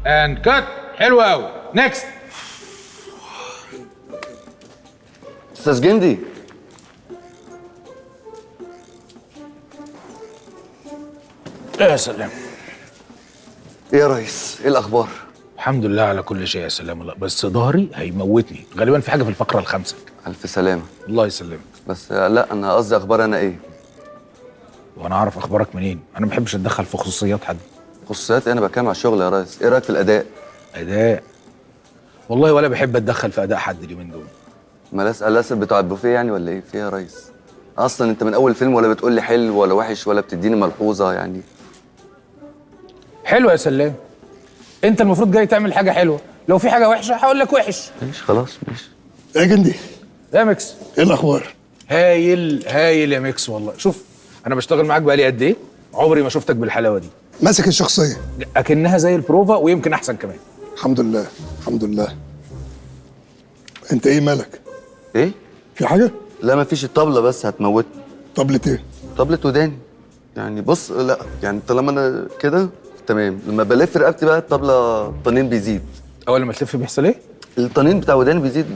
اند كات. حلو قوي. نيكست. استاذ جندي. يا سلام. ايه يا ريس، ايه الاخبار؟ الحمد لله على كل شيء يا سلام الله، بس ظهري هيموتني غالبا، في حاجه في الفقره الخامسه. الف سلامه. الله يسلمك. بس لا، انا قصدي اخبار انا ايه؟ وانا اعرف اخبارك منين؟ انا ما بحبش اتدخل في خصوصيات حد. خصوصيات ايه؟ انا بتكلم على الشغل يا ريس. ايه رايك في الاداء؟ اداء؟ والله ولا بحب اتدخل في اداء حد اليومين دول. ما اسال الاسد بتوع البوفيه يعني ولا ايه؟ في إيه يا ريس؟ اصلا انت من اول فيلم ولا بتقول لي حلو ولا وحش ولا بتديني ملحوظه يعني. حلو يا سلام. انت المفروض جاي تعمل حاجه حلوه، لو في حاجه وحشه هقول لك وحش. ماشي خلاص ماشي. يا جندي، يا ميكس. ايه الاخبار؟ هايل هايل يا ميكس والله. شوف انا بشتغل معاك بقالي قد ايه، عمري ما شفتك بالحلاوه دي. ماسك الشخصيه. اكنها زي البروفا ويمكن احسن كمان. الحمد لله الحمد لله. انت ايه مالك؟ ايه؟ في حاجه؟ لا ما فيش، الطبله بس هتموتني. طبلة ايه؟ طبلة وداني. يعني بص، لا يعني طالما انا كده تمام، لما بلف رقبتي بقى الطبله الطنين بيزيد. اول ما تلف بيحصل ايه؟ الطنين بتاع وداني بيزيد.